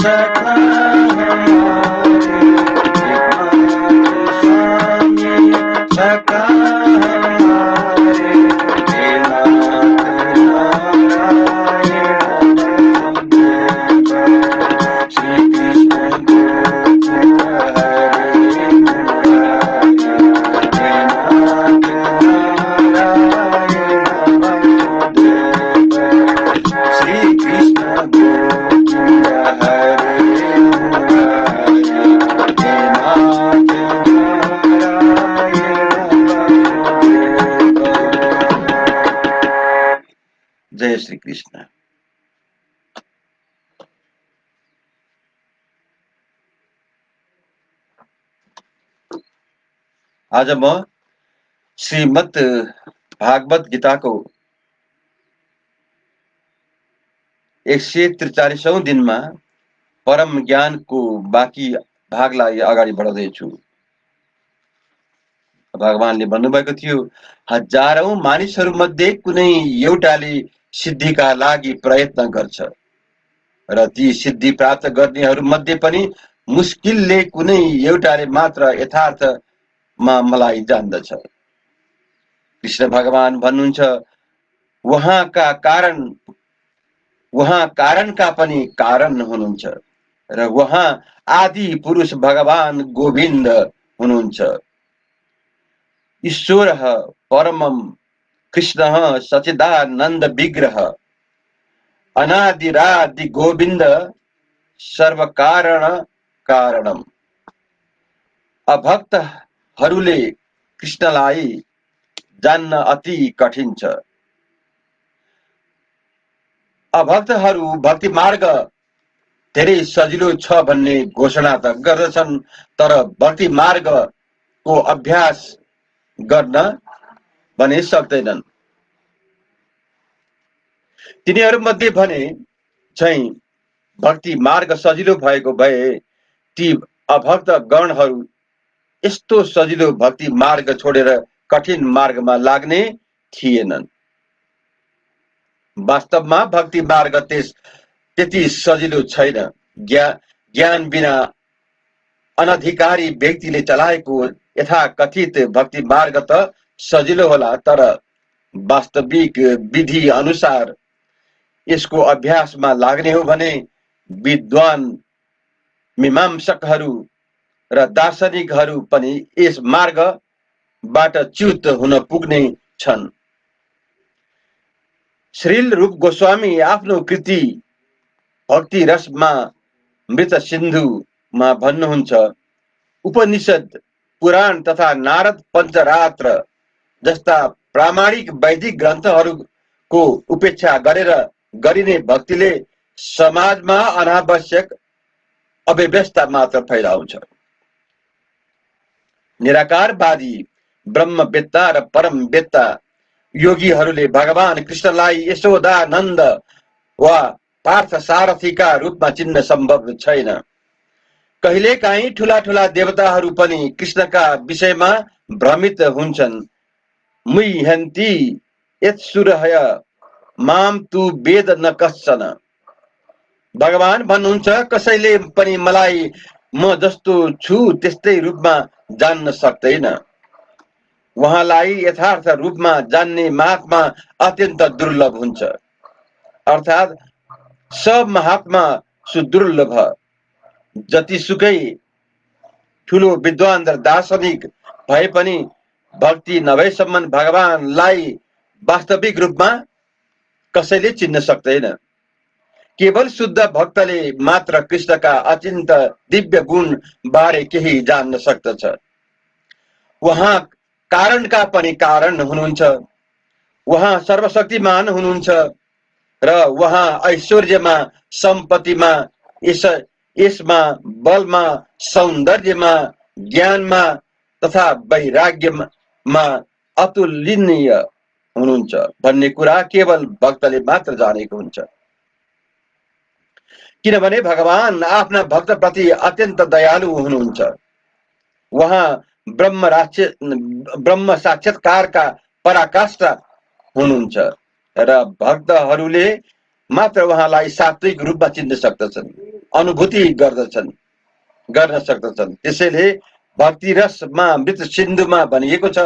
सखा हमारे, एकमात्र स्वामी सखा हमारे, हे नाथ नारायण वसुदेव, श्री कृष्ण गोकुल हरे मुरारी, हे नाथ नारायण वसुदेव, श्री कृष्ण गोकुल हरे मुरारी, हे नाथ नारायण वसुदेव। जय श्री कृष्ण। आज म श्रीमद् भागवत गीताको 143औं दिनमा परम ज्ञानको बाँकी भागलाई अगाडि बढाउँदैछु। भगवानले भन्नुभएको थियो, हजारौं मानिसहरूमध्ये कुनै एउटाले सिद्धिका लागि प्रयत्न गर्छ र ती सिद्धि प्राप्त गर्नेहरूमध्ये पनि मुस्किलले कुनै एउटाले मात्र यथार्थमा मलाई जान्दछ। कृष्ण भगवान भन्नुहुन्छ, उहाँ कारणका पनि कारण हुनुहुन्छ र उहाँ आदि पुरुष भगवान गोविन्द हुनुहुन्छ। ईश्वरः परमं कृष्णः सच्चिदानन्द विग्रह अनादिरादि गोविन्द सर्वकारण कारणम। अभक्तहरूले कृष्णलाई जान्न अति कठिन छ। अभक्तहरू भक्ति मार्ग धेरै सजिलो छ भन्ने घोषणा त गर्दछन्, तर भक्ति मार्गको अभ्यास गर्न भने सक्दैनन्। तिनीहरूमध्ये भने चाहिँ भक्ति मार्ग सजिलो भएको भए ती अभक्त गणहरू यस्तो सजिलो भक्ति मार्ग छोडेर कठिन मार्गमा लाग्ने थिएनन्। वास्तवमा भक्ति मार्ग त्यति सजिलो छैन। ज्ञान बिना अनधिकारी व्यक्तिले चलाएको यथाकथित भक्ति मार्ग त सजिलो होला, तर वास्तविक विधि अनुसार यसको अभ्यासमा लाग्ने हो भने विद्वान मीमांसकहरू र दार्शनिकहरू पनि यस मार्गबाट च्युत हुन पुग्ने छन्। श्रील रूप गोस्वामी आफ्नो कृति भक्ति रसमा मृत सिन्धुमा भन्नुहुन्छ, उपनिषद पुराण तथा नारद पञ्चरात्र जस्ता प्रामाणिक वैदिक ग्रन्थहरूको उपेक्षा गरेर गरिने भक्तिले समाजमा अनावश्यक अव्यवस्था मात्र फैलाउँछ। निराकारवादी ब्रह्मवेत्ता र परमवेत्ता योगीहरूले भगवान कृष्णलाई यशोदानन्द वा पार्थ सारथीका रूपमा चिन्न सम्भव छैन। कहिलेकाहीँ ठूला ठूला देवताहरू पनि कृष्णका विषयमा भ्रमित हुन्छन्। मुह्यन्ति यत्सुरहय माम तु वेद न कश्चन। भगवान भन्नुहुन्छ, कसैले पनि मलाई म जस्तो छु त्यस्तै रूपमा जान्न सक्दैन। उहाँलाई यथार्थ रूपमा जान्ने महात्मा अत्यन्त दुर्लभ हुन्छ। अर्थात् सब महात्मा सुदुर्लभ। जतिसुकै ठुलो विद्वान र दार्शनिक भए पनि भक्ति नभएसम्म भगवानलाई वास्तविक रूपमा कसैले चिन्न सक्दैन। केवल शुद्ध भक्तले मात्र कृष्णका अचिन्त्य दिव्य गुण बारे केही जान्न सक्दछ। उहाँ कारणका पनि कारण हुनुहुन्छ। उहाँ सर्वशक्तिमान हुनुहुन्छ र उहाँ ऐश्वर्यमा, सम्पत्तिमा, यसमा, बलमा, सौन्दर्यमा, ज्ञानमा तथा वैराग्यमा अतुलनीय हुनुहुन्छ भन्ने कुरा केवल भक्तले मात्र जानेको हुन्छ। किनभने भगवान आफ्ना भक्तप्रति अत्यन्त दयालु हुनुहुन्छ। उहाँ ब्रह्म साक्षात्कारका पराकाष्ठा हुनुहुन्छ र भक्तहरूले मात्र उहाँलाई सात्विक रूपमा चिन्न सक्दछन्। अनुभूति गर्न सक्दछन्। त्यसैले भक्ति रसमा मृत सिन्धुमा भनिएको छ,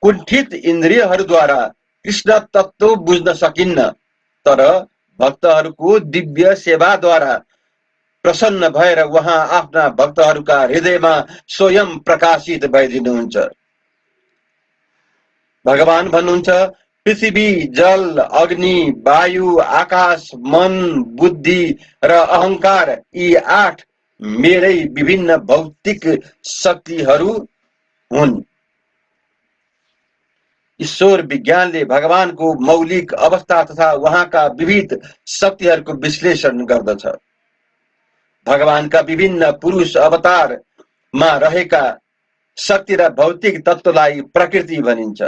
कुण्ठित इन्द्रियहरूद्वारा कृष्ण तत्त्व बुझ्न सकिन्न, तर भक्तहरूको दिव्य सेवाद्वारा प्रसन्न भएर उहाँ आफ्ना भक्तहरूका हृदयमा स्वयं प्रकाशित भइदिनुहुन्छ। भगवान भन्नुहुन्छ, पृथ्वी, जल, अग्नि, वायु, आकाश, मन, बुद्धि र अहंकार यी 8 मेरै विभिन्न भौतिक शक्तिहरू हुन्। ईश्वर विज्ञानले भगवानको मौलिक अवस्था तथा उहाँका विविध शक्तिहरूको विश्लेषण गर्दछ। भगवानका विभिन्न पुरुष अवतारमा रहेका शक्ति र भौतिक तत्त्वलाई प्रकृति भनिन्छ।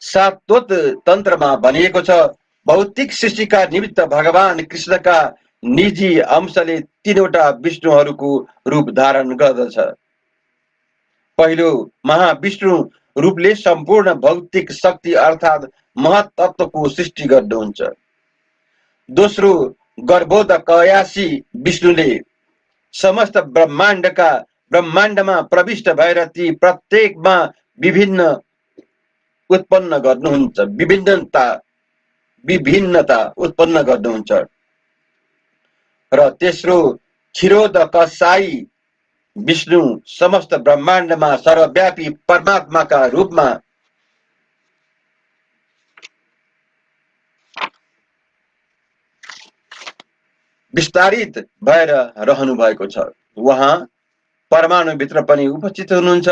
सात्वत तन्त्रमा भनिएको छ, भौतिक सृष्टिका निमित्त भगवान कृष्णका निजी अंशले 3वटा विष्णुहरूको रूप धारण गर्दछ। पहिलो महाविष्णु रूपले सम्पूर्ण भौतिक शक्ति अर्थात् महत्तत्वको सृष्टि गर्नुहुन्छ। दोस्रो गर्भोदकयासी विष्णुले समस्त ब्रह्माण्डमा प्रविष्ट भएर ती प्रत्येकमा विभिन्न उत्पन्न गर्नुहुन्छ, विभिन्नता उत्पन्न गर्नुहुन्छ। र तेस्रो क्षीरोदकशायी विष्णु समस्त ब्रह्माण्डमा सर्वव्यापी परमात्माका रूपमा विस्तारित भएर रहनु भएको छ। उहाँ परमाणुभित्र पनि उपस्थित हुनुहुन्छ।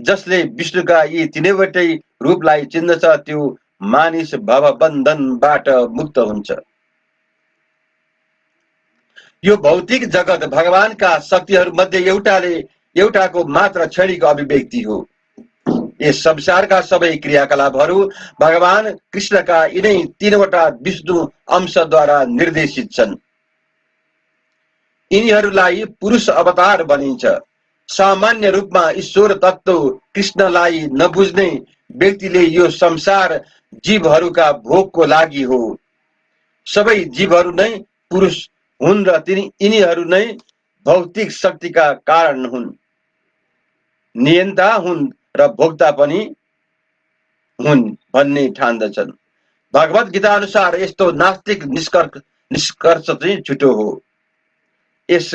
जसले विष्णुका यी 3वटै रूपलाई चिन्दछ, त्यो मानिस भवबन्धनबाट मुक्त हुन्छ। यो भौतिक जगत भगवानका शक्तिहरूमध्ये एउटाको मात्र क्षणिक अभिव्यक्ति हो। यस संसारका सबै क्रियाकलापहरू भगवान कृष्णका यिनै 3वटा विष्णु अंशद्वारा निर्देशित छन्। यिनीहरूलाई पुरुष अवतार भनिन्छ। सामान्य रूपमा ईश्वर तत्त्व कृष्णलाई नबुझ्ने व्यक्तिले यो संसार जीवहरूका भोगको लागि हो। सबै जीवहरू नै पुरुष हुन् र यिनीहरू नै भौतिक शक्तिका कारण हुन्, नियन्ता हुन् र भोक्ता पनि हुन् भन्ने ठान्दछन्। भगवत गीता अनुसार यस्तो नास्तिक निष्कर्ष चाहिँ झुटो हो। यस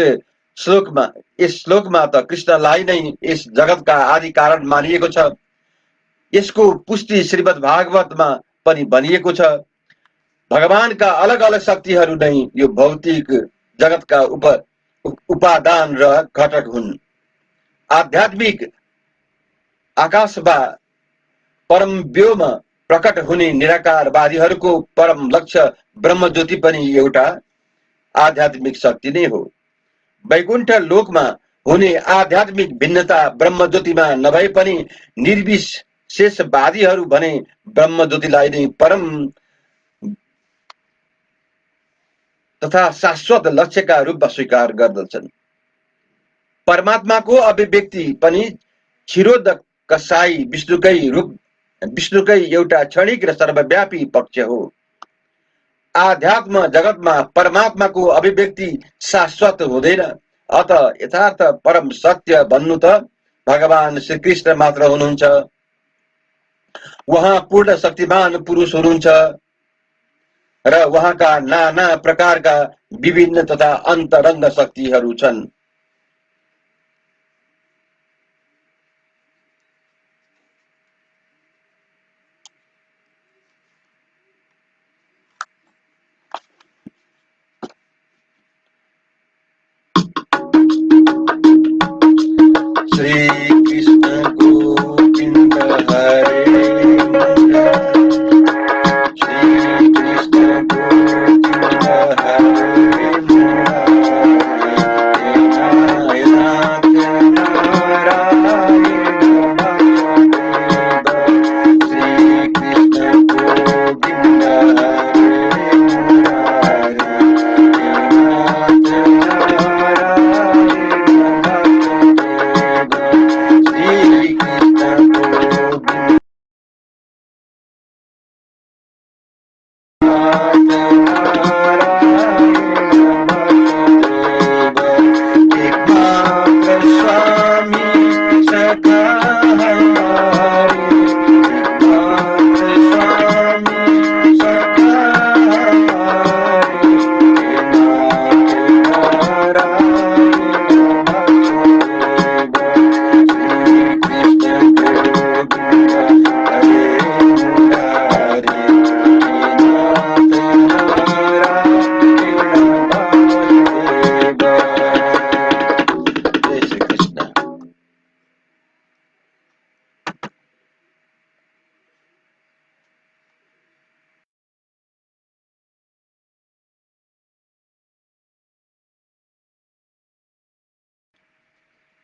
श्लोकमा त कृष्णलाई नै यस जगतका आदि कारण मानिएको छ। यसको पुष्टि श्रीमद् भागवतमा पनि भनिएको छ। भगवानका अलग अलग शक्तिहरू नै यो भौतिक जगतका उपादान र घटक हुन्। आध्यात्मिक आकाशमा परम व्योम प्रकट हुने निराकारवादीहरूको परम लक्ष्य ब्रह्मज्योति पनि एउटा आध्यात्मिक शक्ति नै हो। वैकुण्ठ लोकमा हुने आध्यात्मिक भिन्नता ब्रह्मज्योतिमा नभए पनि निर्विशेषवादीहरू भने ब्रह्मज्योतिलाई नै परम तथा शाश्वत लक्ष्यका रूपमा स्वीकार गर्दछन्। परमात्माको अभिव्यक्ति पनि क्षीरोदकशायी विष्णुकै एउटा क्षणिक र सर्वव्यापी पक्ष हो। आध्यात्म जगतमा परमात्माको अभिव्यक्ति शाश्वत हुँदैन। अत यथार्थ परम सत्य भन्नु त भगवान श्रीकृष्ण मात्र हुनुहुन्छ। उहाँ पूर्ण शक्तिमान पुरुष हुनुहुन्छ र उहाँका नाना प्रकारका विभिन्न तथा अन्तरङ्ग शक्तिहरू छन्। श्री